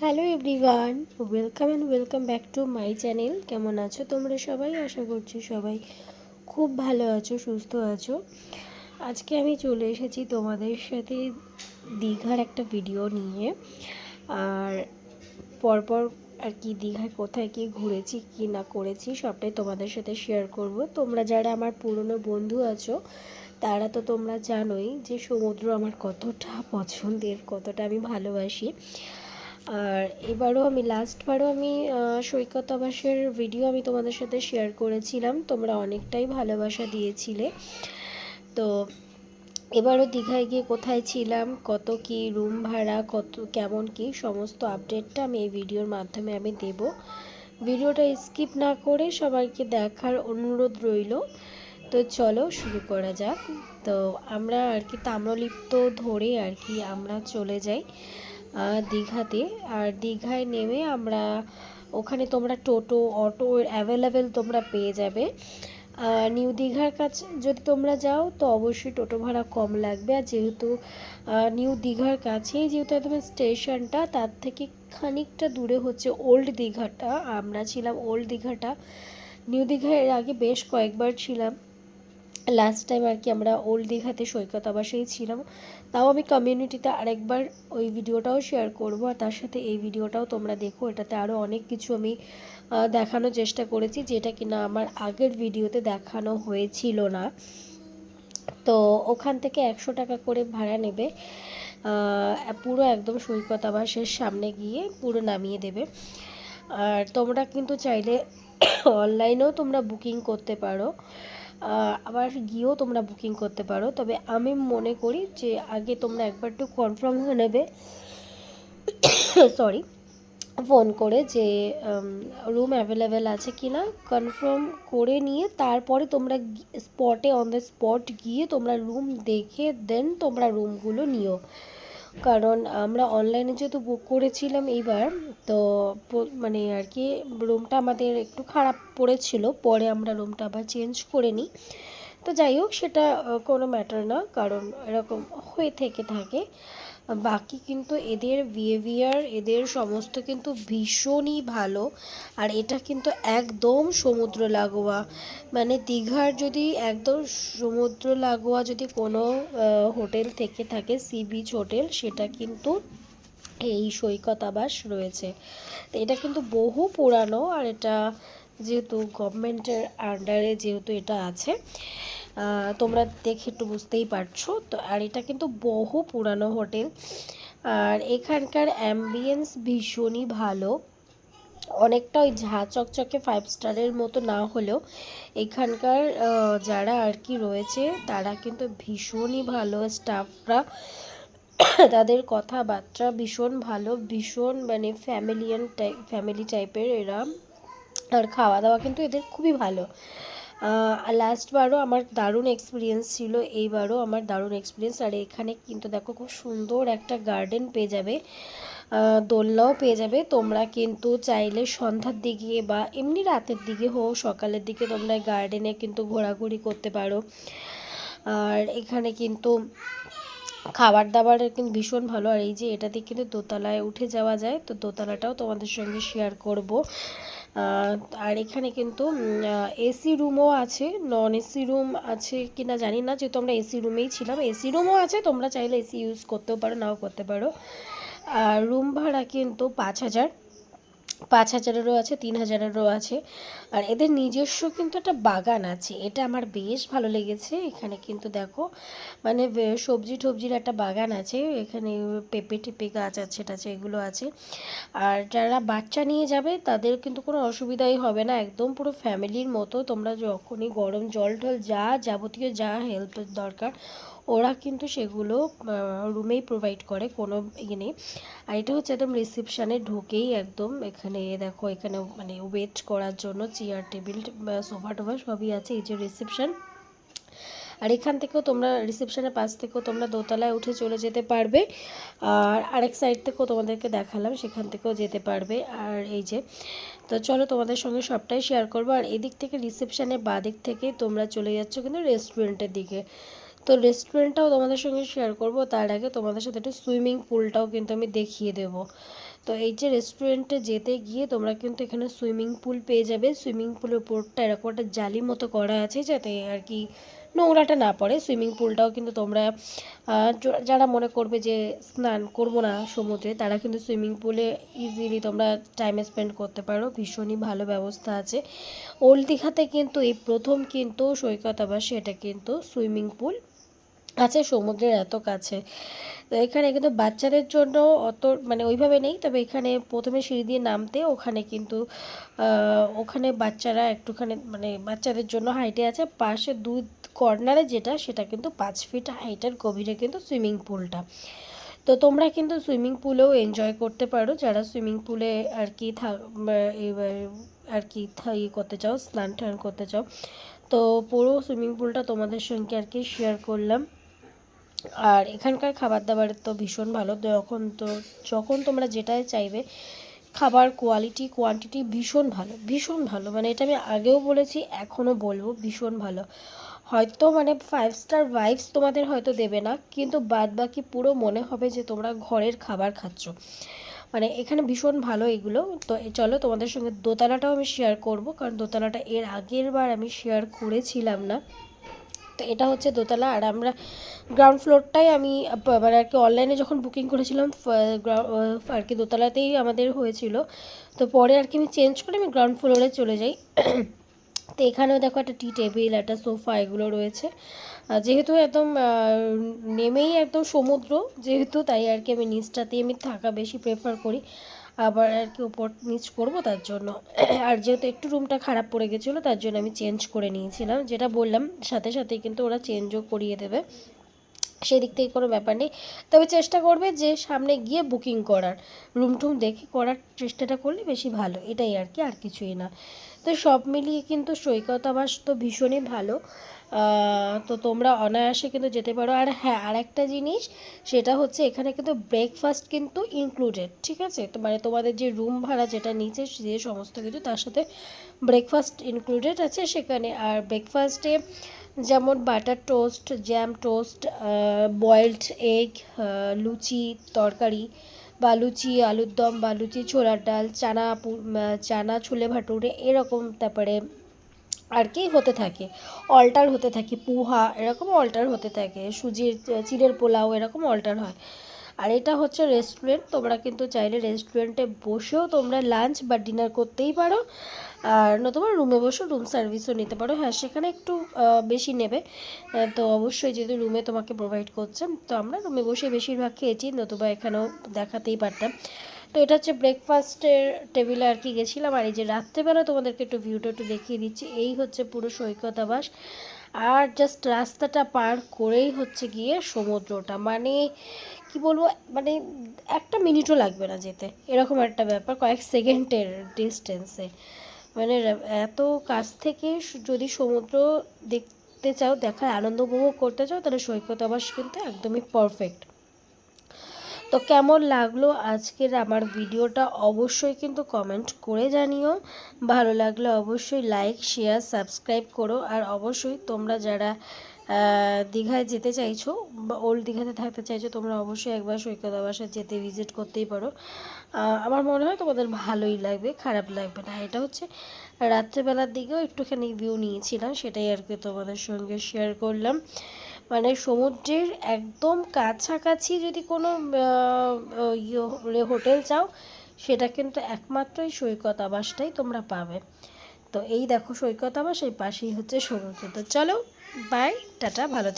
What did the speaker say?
Hello everyone, welcome back to my channel. কেমন আছো তোমরা সবাই? আশা করছি সবাই খুব ভালো আছো, সুস্থ আছো। আজকে আমি চলে এসেছি তোমাদের সাথে দীঘার একটা ভিডিও নিয়ে। আর পরপর আর কি দীঘায় কোথায় কি ঘুরেছি কি না করেছি সবটাই তোমাদের সাথে শেয়ার করব। তোমরা যারা আমার পুরনো বন্ধু আছো তারা তো তোমরা জানোই যে সমুদ্র আমার কতটা পছন্দের, কতটা আমি ভালোবাসি। আর লাস্টবারও আমি সৈকত আবাসের ভিডিও আমি তোমাদের সাথে শেয়ার করেছিলাম, তোমরা অনেকটাই ভালোবাসা দিয়েছিলে। তো এবারও দীঘায় গিয়ে কোথায় ছিলাম, কত কি রুম ভাড়া, কত কেমন কি সমস্ত আপডেটটা আমি এই ভিডিওর মাধ্যমে আমি দেব। ভিডিওটা স্কিপ না করে সবাইকে দেখার অনুরোধ রইল। তো চলো শুরু করা যাক। তো আমরা আর কি তাম্রলিপ্ত ধরে আর কি আমরা চলে যাই দীঘাতে। আর দীঘায় নেমে আমরা ওখানে তোমরা টোটো অটো অ্যাভেলেবেল তোমরা পেয়ে যাবে। নিউ দীঘার কাছে যদি তোমরা যাও তো অবশ্যই টোটো ভাড়া কম লাগবে। আর যেহেতু নিউ দীঘার কাছেই যেহেতু একদম স্টেশনটা, তার থেকে খানিকটা দূরে হচ্ছে ওল্ড দীঘাটা। আমরা ছিলাম ওল্ড দীঘাটা। নিউ দীঘায় এর আগে বেশ কয়েকবার ছিলাম। লাস্ট টাইম আর কি আমরা ওল্ড দীঘাতে সৈকত আবাসেই ছিলাম। তাও আমি কমিউনিটিতে আরেকবার ওই ভিডিওটাও শেয়ার করব। আর তার সাথে এই ভিডিওটাও তোমরা দেখো, এটাতে আরও অনেক কিছু আমি দেখানোর চেষ্টা করেছি যেটা কিনা আমার আগের ভিডিওতে দেখানো হয়েছিল না। তো ওখান থেকে 100 টাকা করে ভাড়া নেবে, পুরো একদম সৈকত আবাসের সামনে গিয়ে পুরো নামিয়ে দেবে। আর তোমরা কিন্তু চাইলে অনলাইনেও তোমরা বুকিং করতে পারো, আবার গিয়েও তোমরা বুকিং করতে পারো। তবে আমি মনে করি যে আগে তোমরা একবার একটু কনফার্ম হয়ে নেবে সরি ফোন করে যে রুম অ্যাভেলেবেল আছে কি না, কনফার্ম করে নিয়ে তারপরে তোমরা স্পটে অন দ্য স্পট গিয়ে তোমরা রুম দেখে দেন তোমরা রুমগুলো নিও। কারণ আমরা অনলাইনে যেহেতু বুক করেছিলাম এইবার, তো মানে আর কি রুমটা আমাদের একটু খারাপ পড়েছিল, পরে আমরা রুমটা আবার চেঞ্জ করে নিই। তো যাই হোক, সেটা কোনো ম্যাটার না, কারণ এরকম হয়ে থাকে। বাকি কিন্তু এদের বিহেভিয়ার, এদের সমস্ত কিন্তু ভীষণই ভালো। আর এটা কিন্তু একদম সমুদ্র লাগোয়া, মানে দীঘার যদি একদম সমুদ্র লাগোয়া যদি কোনো হোটেল থেকে থাকে, সি বিচ হোটেল, সেটা কিন্তু এই সৈকত আবাস রয়েছে। তো এটা কিন্তু বহু পুরানো। আর এটা যেহেতু গভর্নমেন্টের আন্ডারে যেহেতু এটা আছে, তোমরা দেখে একটু বুঝতেই পারছো তো। আর এটা কিন্তু বহু পুরানো হোটেল। আর এখানকার অ্যাম্বিয়েন্স ভীষণই ভালো, অনেকটা ওই ঝাঁ চকচকে 5 স্টারের মতো না হলেও এখানকার যারা আর কি রয়েছে তারা কিন্তু ভীষণই ভালো। স্টাফরা, তাদের কথাবার্তা ভীষণ ভালো, ভীষণ মানে ফ্যামিলি টাইপের এরা। আর খাওয়া দাওয়া কিন্তু এদের খুবই ভালো। লাস্টবারও আমার দারুণ এক্সপিরিয়েন্স ছিল, এইবারও আমার দারুণ এক্সপিরিয়েন্স। আর এখানে কিন্তু দেখো খুব সুন্দর একটা গার্ডেন পেয়ে যাবে, দোলনাও পেয়ে যাবে। তোমরা কিন্তু চাইলে সন্ধ্যার দিকে বা এমনি রাতের দিকে হোক সকালের দিকে তোমরা গার্ডেনে কিন্তু ঘোরাঘুরি করতে পারো। আর এখানে কিন্তু খাবার দাবারের কিন্তু ভীষণ ভালো। আর এই যে এটাতে কিন্তু দোতলায় উঠে যাওয়া যায়, তো দোতলাটাও তোমাদের সঙ্গে শেয়ার করব। আর এখানে কিন্তু এসি রুমও আছে, নন এসি রুম আছে কি না জানি না, যেহেতু আমরা এসি রুমেই ছিলাম। এসি রুমও আছে, তোমরা চাইলে এসি ইউজ করতেও পারো, নাও করতে পারো। আর রুম ভাড়া কিন্তু 5,000 আছে, 3,000-এরও আছে। আর এদের নিজস্ব কিন্তু একটা বাগান আছে, এটা আমার বেশ ভালো লেগেছে। এখানে কিন্তু দেখো মানে সবজি টবজির একটা বাগান আছে, এখানে পেঁপে টেপে গাছ আছে টাছে এগুলো আছে। আর যারা বাচ্চা নিয়ে যাবে তাদের কিন্তু কোনো অসুবিধাই হবে না, একদম পুরো ফ্যামিলির মতো। তোমরা যখনই গরম জল টল যা যাবতীয় যা হেল্পের দরকার ওরা কিন্তু সেগুলো রুমেই প্রোভাইড করে, কোনো ইয়ে নেই। আর এটা হচ্ছে একদম রিসেপশানে ঢুকেই একদম এখানে দেখো, এখানে মানে ওয়েট করার জন্য চেয়ার টেবিল সোফা টোফা সবই আছে। এই যে রিসেপশান, আর এখান থেকেও তোমরা রিসেপশনের পাশ থেকেও তোমরা দোতলায় উঠে চলে যেতে পারবে। আর আরেক সাইড থেকেও তোমাদেরকে দেখালাম, সেখান থেকেও যেতে পারবে। আর এই যে, তো চলো তোমাদের সঙ্গে সবটাই শেয়ার করবো। আর এদিক থেকে রিসেপশনের বাঁ দিক থেকে তোমরা চলে যাচ্ছ কিন্তু রেস্টুরেন্টের দিকে। তো রেস্টুরেন্টটাও তোমাদের সঙ্গে শেয়ার করব, তার আগে তোমাদের সাথে একটু সুইমিং পুলটাও কিন্তু আমি দেখিয়ে দেবো। তো এই যে রেস্টুরেন্টে যেতে গিয়ে তোমরা কিন্তু এখানে সুইমিং পুল পেয়ে যাবে। সুইমিং পুলের উপরটা এরকম একটা জালি মতো করা আছে যাতে আর কি নোংরাটা না পড়ে। সুইমিং পুলটাও কিন্তু তোমরা যারা মনে করবে যে স্নান করবো না সমুদ্রে, তারা কিন্তু সুইমিং পুলে ইজিলি তোমরা টাইম স্পেন্ড করতে পারো। ভীষণই ভালো ব্যবস্থা আছে। ওল্ড দীঘাতে কিন্তু এই প্রথম কিন্তু সৈকত আবাসে এটা কিন্তু সুইমিং পুল আছে সমুদ্রের এত কাছে। তো এখানে কিন্তু বাচ্চাদের জন্য অত মানে ওইভাবে নেই, তবে এখানে প্রথমে সিঁড়ি দিয়ে নামতে ওখানে কিন্তু ওখানে বাচ্চারা একটুখানি মানে বাচ্চাদের জন্য হাইটে আছে। পাশে দুই কর্নারে যেটা সেটা কিন্তু 5 ফিট হাইটের গভীরে কিন্তু সুইমিং পুলটা। তো তোমরা কিন্তু সুইমিং পুলেও এনজয় করতে পারো যারা সুইমিং পুলে আর কি এবার আর কি ইয়ে করতে চাও, স্নান টান করতে চাও। তো পুরো সুইমিং পুলটা তোমাদের সঙ্গে আর কি শেয়ার করলাম। আর এখানকার খাবার দাবারের তো ভীষণ ভালো। যখন তোমরা যেটাই চাইবে খাবার কোয়ালিটি কোয়ান্টিটি ভীষণ ভালো, ভীষণ ভালো। মানে এটা আমি আগেও বলেছি, এখনও বলবো, ভীষণ ভালো। হয়তো মানে 5 স্টার ভাইবস তোমাদের হয়তো দেবে না, কিন্তু বাদ বাকি পুরো মনে হবে যে তোমরা ঘরের খাবার খাচ্ছ। মানে এখানে ভীষণ ভালো এগুলো। তো চলো তোমাদের সঙ্গে দোতলাটাও আমি শেয়ার করব, কারণ দোতলাটা এর আগের বার আমি শেয়ার করেছিলাম না। তো এটা হচ্ছে দোতলা, আর আমরা গ্রাউন্ড ফ্লোরটাই আমি মানে আর কি অনলাইনে যখন বুকিং করেছিলাম আর কি দোতলাতেই আমাদের হয়েছিল। তো পরে আর কি আমি চেঞ্জ করে আমি গ্রাউন্ড ফ্লোরে চলে যাই। তো এখানেও দেখো একটা টি টেবিল, একটা সোফা এগুলো রয়েছে। যেহেতু একদম নেমেই একদম সমুদ্র যেহেতু, তাই আর কি আমি নিচটাতেই আমি থাকা বেশি প্রেফার করি। আবার আর কি উপর নিচ করবো তার জন্য। আর যেহেতু একটু রুমটা খারাপ পড়ে গেছিলো তার জন্য আমি চেঞ্জ করে নিয়েছিলাম, যেটা বললাম সাথে সাথেই কিন্তু ওরা চেঞ্জও করিয়ে দেবে, সেদিক থেকে কোনো ব্যাপার নেই। তবে চেষ্টা করবে যে সামনে গিয়ে বুকিং করার, রুম টুম দেখে করার চেষ্টাটা করলে বেশি ভালো, এটাই আর কি, আর কিছুই না। তো সব মিলিয়ে কিন্তু সৈকত আবাস তো ভীষণই ভালো। তো তোমরা অনায়াসে কিন্তু যেতে পারো। আর হ্যাঁ, আর একটা জিনিস, সেটা হচ্ছে এখানে কিন্তু ব্রেকফাস্ট কিন্তু ইনক্লুডেড, ঠিক আছে? তো মানে তোমাদের যে রুম ভাড়া যেটা নিচে যে সমস্ত কিছু তার সাথে ব্রেকফাস্ট ইনক্লুডেড আছে সেখানে। আর ব্রেকফাস্টে যেমন butter toast, jam toast, boiled egg, লুচি তরকারি বা লুচি আলুর দম বা লুচি ছোলার ডাল, চানা ছোলে ভাটুরে এরকম, তারপরে আর কি হতে থাকে, অল্টার হতে থাকে, পোহা এরকম অল্টার হতে থাকে, সুজির চিড়ের পোলাও এরকম অল্টার হয়। আর এটা হচ্ছে রেস্টুরেন্ট, তোমরা কিন্তু চাইলে রেস্টুরেন্টে বসেও তোমরা লাঞ্চ বা ডিনার করতেই পারো, আর নতুবা রুমে বসেও রুম সার্ভিসও নিতে পারো। হ্যাঁ, সেখানে একটু বেশি নেবে। তো অবশ্যই যেহেতু রুমে তোমাকে প্রোভাইড করছে, তো আমরা রুমে বসে বেশিরভাগ খেয়েছি, নতুবা এখানেও দেখাতেই পারতাম। তো এটা হচ্ছে ব্রেকফাস্টের টেবিলে আর কি গেছিলাম। আর এই যে রাত্রেবেলা তোমাদেরকে একটু ভিউটা একটু দেখিয়ে দিচ্ছি, এই হচ্ছে পুরো সৈকত আবাস। আর জাস্ট রাস্তাটা পার করেই হচ্ছে গিয়ে সমুদ্রটা, মানে কি বলবো, মানে একটা মিনিটও লাগবে না যেতে, এরকম একটা ব্যাপার, কয়েক সেকেন্ডের ডিস্টেন্সে। মানে এত কাছ থেকে যদি সমুদ্র দেখতে চাও, দেখার আনন্দ উপভোগ করতে চাও, তাহলে সৈকত আবাস কিন্তু একদমই পারফেক্ট। তো কেমন লাগলো আজকের আমার ভিডিওটা অবশ্যই কিন্তু কমেন্ট করে জানিও। ভালো লাগলে অবশ্যই লাইক শেয়ার সাবস্ক্রাইব করো। আর অবশ্যই তোমরা যারা দীঘায় যেতে চাইছো বা ওল্ড দীঘাতে থাকতে চাইছো, তোমরা অবশ্যই একবার সৈকত আবাসে যেতে ভিজিট করতেই পারো। আমার মনে হয় তোমাদের ভালোই লাগবে, খারাপ লাগবে না। এটা হচ্ছে রাত্রেবেলার দিকেও একটুখানি ভিউ নিয়েছিলাম, সেটাই আর কি তোমাদের সঙ্গে শেয়ার করলাম। মানে সমুদ্রের একদম কাছাকাছি যদি কোনো হোটেল চাও, সেটা কিন্তু একমাত্রই সৈকত আবাসটাই তোমরা পাবে। তো এই দেখো সৈকত আবাস, এই পাশেই হচ্ছে সমুদ্র। তো চলো, বাই, টাটা, ভালো।